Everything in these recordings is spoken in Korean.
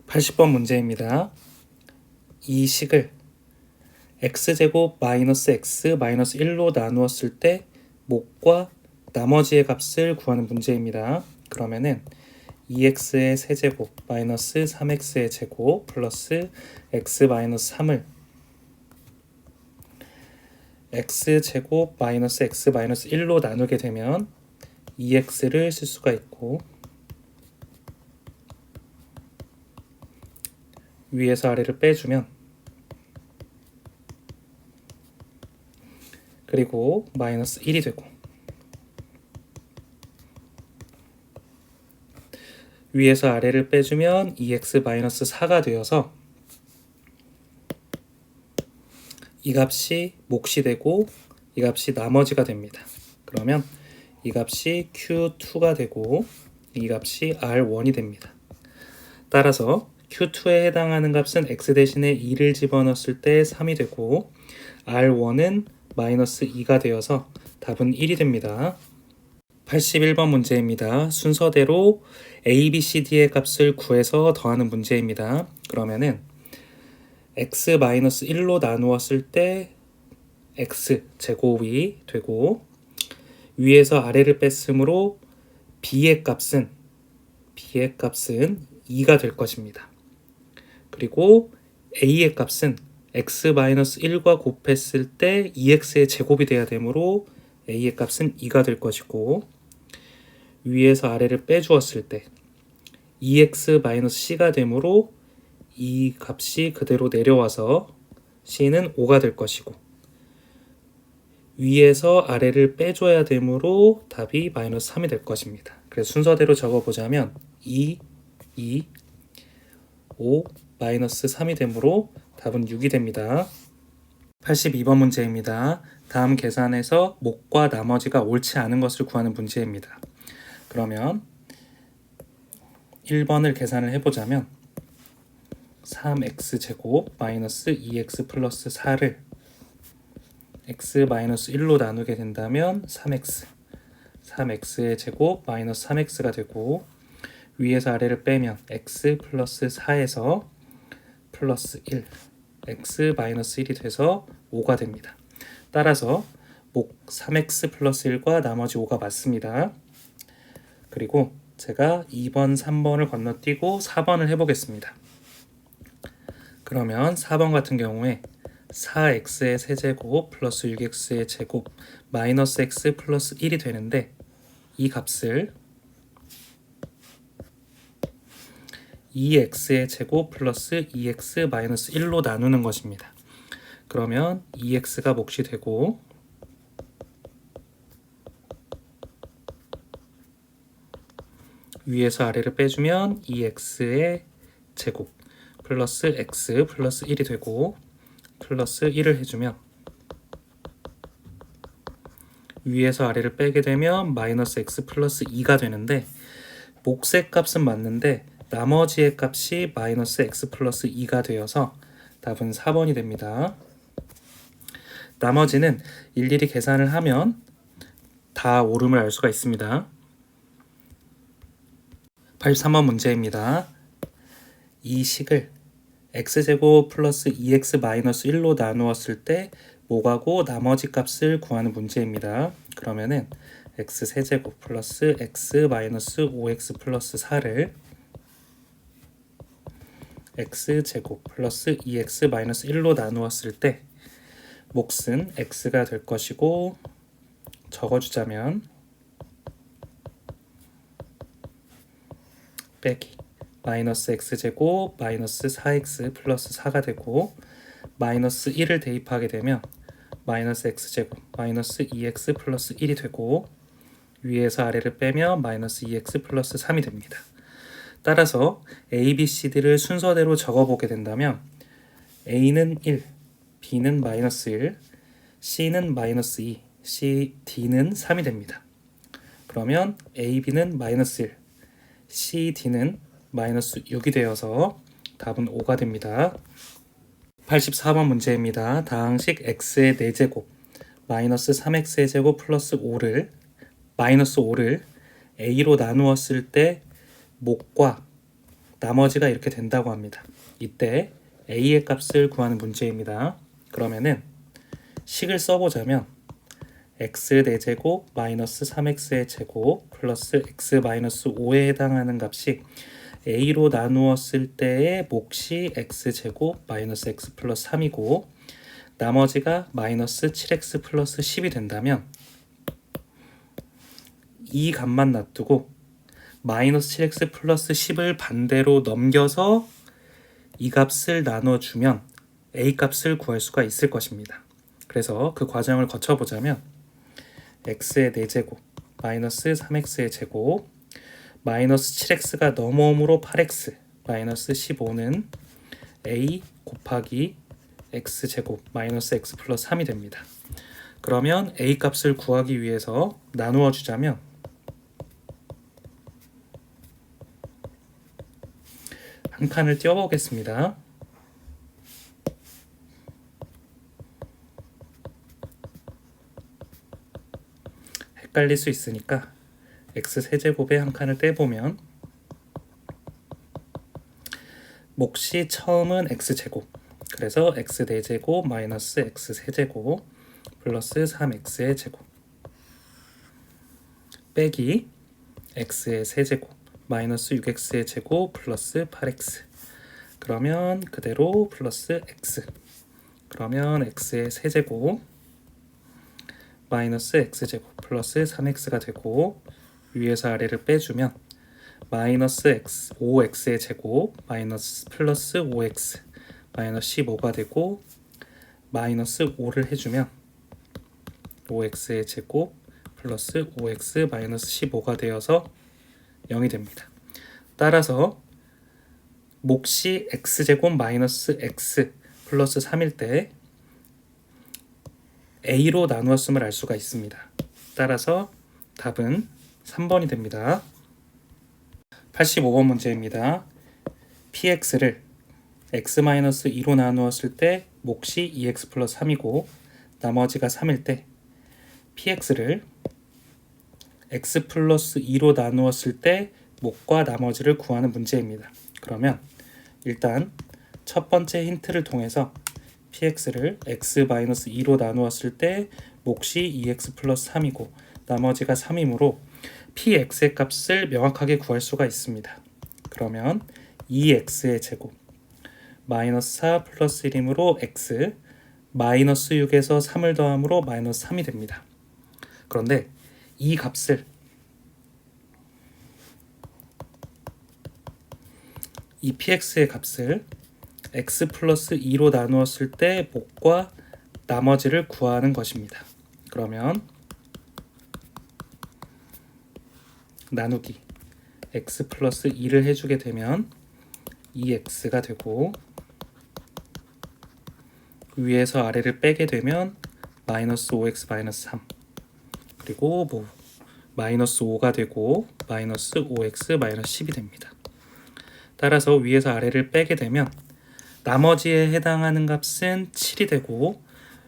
80번 문제입니다. 이 식을 x제곱 마이너스 x 마이너스 1로 나누었을 때 목과 나머지의 값을 구하는 문제입니다. 그러면은 2x의 세제곱 마이너스 3x의 제곱 플러스 x 마이너스 3을 x제곱 마이너스 x 마이너스 1로 나누게 되면 2x를 쓸 수가 있고, 위에서 아래를 빼주면, 그리고 마이너스 1이 되고, 위에서 아래를 빼주면 2x 마이너스 4가 되어서 이 값이 몫이 되고 이 값이 나머지가 됩니다. 그러면 이 값이 Q2가 되고 이 값이 R1이 됩니다. 따라서 Q2에 해당하는 값은 x 대신에 2를 집어넣었을 때 3이 되고 R1은 마이너스 2가 되어서 답은 1이 됩니다. 81번 문제입니다. 순서대로 A, B, C, D의 값을 구해서 더하는 문제입니다. 그러면은 x-1로 나누었을 때 x제곱이 되고, 위에서 아래를 뺐으므로 b의 값은 2가 될 것입니다. 그리고 a의 값은 x-1과 곱했을 때 2x의 제곱이 돼야 되므로 a의 값은 2가 될 것이고, 위에서 아래를 빼주었을 때 2x-c가 되므로 이 값이 그대로 내려와서 c는 5가 될 것이고, 위에서 아래를 빼줘야 되므로 답이 마이너스 3이 될 것입니다. 그래서 순서대로 적어보자면 2, 5, 마이너스 3이 되므로 답은 6이 됩니다. 82번 문제입니다. 다음 계산에서 목과 나머지가 옳지 않은 것을 구하는 문제입니다. 그러면 1번을 계산을 해보자면 3x제곱 마이너스 2x 플러스 4를 x 마이너스 1로 나누게 된다면 3x의 제곱 마이너스 3x가 되고, 위에서 아래를 빼면 x 플러스 4에서 플러스 1 x 마이너스 1이 돼서 5가 됩니다. 따라서 목 3x 플러스 1과 나머지 5가 맞습니다. 그리고 제가 2번, 3번을 건너뛰고 4번을 해보겠습니다. 그러면 4번 같은 경우에 4x의 세제곱 플러스 6x의 제곱 마이너스 x 플러스 1이 되는데, 이 값을 2x의 제곱 플러스 2x 마이너스 1로 나누는 것입니다. 그러면 2x가 몫이 되고, 위에서 아래를 빼주면 2x의 제곱 플러스 x 플러스 1이 되고, 플러스 1을 해주면 위에서 아래를 빼게 되면 마이너스 x 플러스 2가 되는데, 몫의 값은 맞는데 나머지의 값이 마이너스 x 플러스 2가 되어서 답은 4번이 됩니다. 나머지는 일일이 계산을 하면 다 옳음을 알 수가 있습니다. 83번 문제입니다. 이 식을 x제곱 플러스 2x 마이너스 1로 나누었을 때 목하고 나머지 값을 구하는 문제입니다. 그러면은 x 세제곱 플러스 x 마이너스 5x 플러스 4를 x제곱 플러스 2x 마이너스 1로 나누었을 때 몫은 x가 될 것이고, 적어주자면 빼기 마이너스 x제곱 마이너스 4x 플러스 4가 되고, 마이너스 1을 대입하게 되면 마이너스 x제곱 마이너스 2x 플러스 1이 되고, 위에서 아래를 빼면 마이너스 2x 플러스 3이 됩니다. 따라서 a, b, c, d를 순서대로 적어보게 된다면 a는 1, b는 마이너스 1, c는 마이너스 2, d는 3이 됩니다. 그러면 a, b는 마이너스 1, c, d는 마이너스 6이 되어서 답은 5가 됩니다. 84번 문제입니다. 다항식 x의 4제곱 마이너스 3x의 제곱 플러스 5를 마이너스 5를 a로 나누었을 때 목과 나머지가 이렇게 된다고 합니다. 이때 a의 값을 구하는 문제입니다. 그러면은 식을 써보자면 x 4제곱 마이너스 3x의 제곱 플러스 x 마이너스 5에 해당하는 값이 a로 나누었을 때의 몫이 x제곱 마이너스 x 플러스 3이고 나머지가 마이너스 7x 플러스 10이 된다면 이 값만 놔두고 마이너스 7x 플러스 10을 반대로 넘겨서 이 값을 나눠주면 a 값을 구할 수가 있을 것입니다. 그래서 그 과정을 거쳐보자면 x의 4제곱 마이너스 3x의 제곱 마이너스 7x가 넘어옴으로 8x 마이너스 15는 a 곱하기 x제곱 마이너스 x 플러스 3이 됩니다. 그러면 a 값을 구하기 위해서 나누어 주자면 한 칸을 띄워보겠습니다. 헷갈릴 수 있으니까 x 세제곱에 한 칸을 떼보면 몫이 처음은 x제곱 그래서 x 4제곱 마이너스 x 세제곱 플러스 3x의 제곱 빼기 x의 세제곱 마이너스 6x의 제곱 플러스 8x 그러면 그대로 플러스 x 그러면 x의 세제곱 마이너스 x제곱 플러스 3x가 되고 위에서 아래를 빼주면 마이너스 x 5x의 제곱 마이너스 플러스 5x 마이너스 15가 되고 마이너스 5를 해주면 5x의 제곱 플러스 5x 마이너스 15가 되어서 0이 됩니다. 따라서 몫이 x제곱 마이너스 x 플러스 3일 때 a로 나누었음을 알 수가 있습니다. 따라서 답은 3번이 됩니다. 85번 문제입니다. px를 x-2로 나누었을 때 몫이 2x 플러스 3이고 나머지가 3일 때 px를 x 플러스 2로 나누었을 때 몫과 나머지를 구하는 문제입니다. 그러면 일단 첫 번째 힌트를 통해서 px를 x-2로 나누었을 때 몫이 2x 플러스 3이고 나머지가 3이므로 px의 값을 명확하게 구할 수가 있습니다. 그러면 2x의 제곱 마이너스 4 플러스 1이므로 x 마이너스 6에서 3을 더함으로 마이너스 3이 됩니다. 그런데 이 값을 이 px의 값을 x 플러스 2로 나누었을 때 몫과 나머지를 구하는 것입니다. 그러면 나누기 x 플러스 2를 해주게 되면 2x가 되고 위에서 아래를 빼게 되면 마이너스 5x 마이너스 3 그리고 마이너스 5가 되고 마이너스 5x 마이너스 10이 됩니다. 따라서 위에서 아래를 빼게 되면 나머지에 해당하는 값은 7이 되고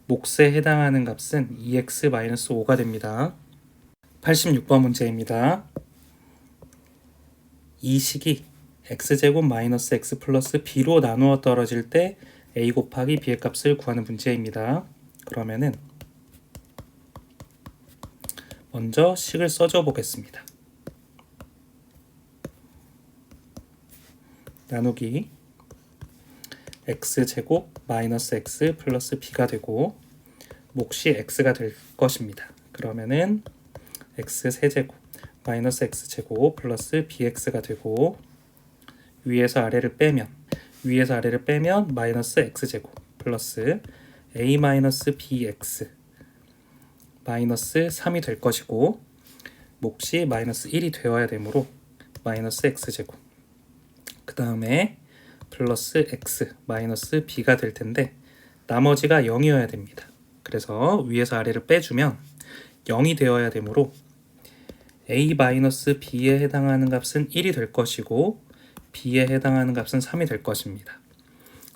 몫에 해당하는 값은 2x 마이너스 5가 됩니다. 86번 문제입니다. 이 식이 x제곱 마이너스 x 플러스 b로 나누어 떨어질 때 a 곱하기 b의 값을 구하는 문제입니다. 그러면은 먼저 식을 써줘 보겠습니다. 나누기 x제곱 마이너스 x 플러스 b가 되고 몫이 x가 될 것입니다. 그러면은 x 세제곱 마이너스 x제곱 플러스 bx가 되고 위에서 아래를 빼면 마이너스 x제곱 플러스 a 마이너스 bx 마이너스 3이 될 것이고 몫이 마이너스 1이 되어야 되므로 마이너스 x제곱 그 다음에 플러스 x 마이너스 b가 될 텐데 나머지가 0이어야 됩니다. 그래서 위에서 아래를 빼주면 0이 되어야 되므로 a 마이너스 b에 해당하는 값은 1이 될 것이고 b에 해당하는 값은 3이 될 것입니다.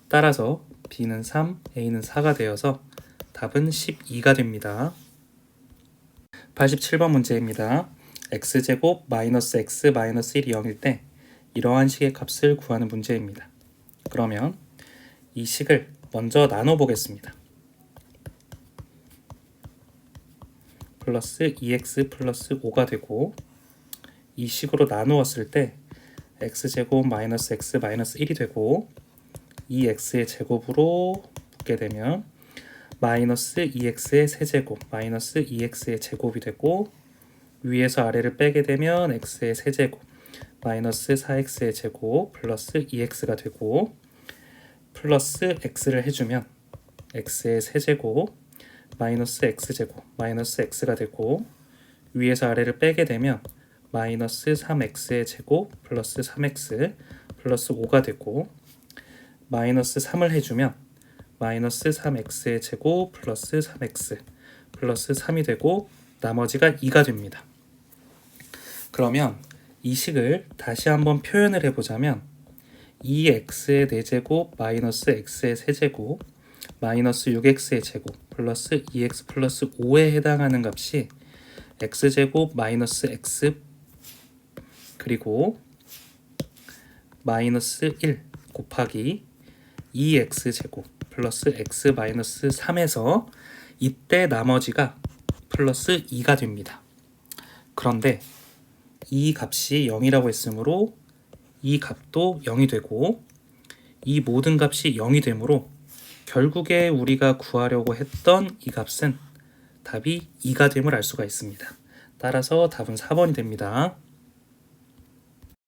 따라서 b는 3, a는 4가 되어서 답은 12가 됩니다. 87번 문제입니다. x제곱 마이너스 x 마이너스 1이 0일 때 이러한 식의 값을 구하는 문제입니다. 그러면 이 식을 먼저 나눠 보겠습니다. 플러스 2x 플러스 5가 되고, 이 식으로 나누었을 때 x제곱 마이너스 x 마이너스 1이 되고, 2x의 제곱으로 묶게 되면 마이너스 2x의 세제곱 마이너스 2x의 제곱이 되고, 위에서 아래를 빼게 되면 x의 세제곱 마이너스 4x의 제곱 플러스 2x가 되고, 플러스 x를 해주면 x의 세제곱 마이너스 x제곱 마이너스 x가 되고, 위에서 아래를 빼게 되면 마이너스 3x의 제곱 플러스 3x 플러스 5가 되고, 마이너스 3을 해주면 마이너스 3x의 제곱 플러스 3x 플러스 3이 되고, 나머지가 2가 됩니다. 그러면 이 식을 다시 한번 표현을 해보자면 2x의 4제곱 마이너스 x의 세제곱 마이너스 6x의 제곱 플러스 2x 플러스 5에 해당하는 값이 x제곱 마이너스 x 그리고 마이너스 1 곱하기 2x제곱 플러스 x 마이너스 3에서 이때 나머지가 플러스 2가 됩니다. 그런데 이 값이 0이라고 했으므로 이 값도 0이 되고, 이 모든 값이 0이 되므로 결국에 우리가 구하려고 했던 이 값은 답이 2가 됨을 알 수가 있습니다. 따라서 답은 4번이 됩니다.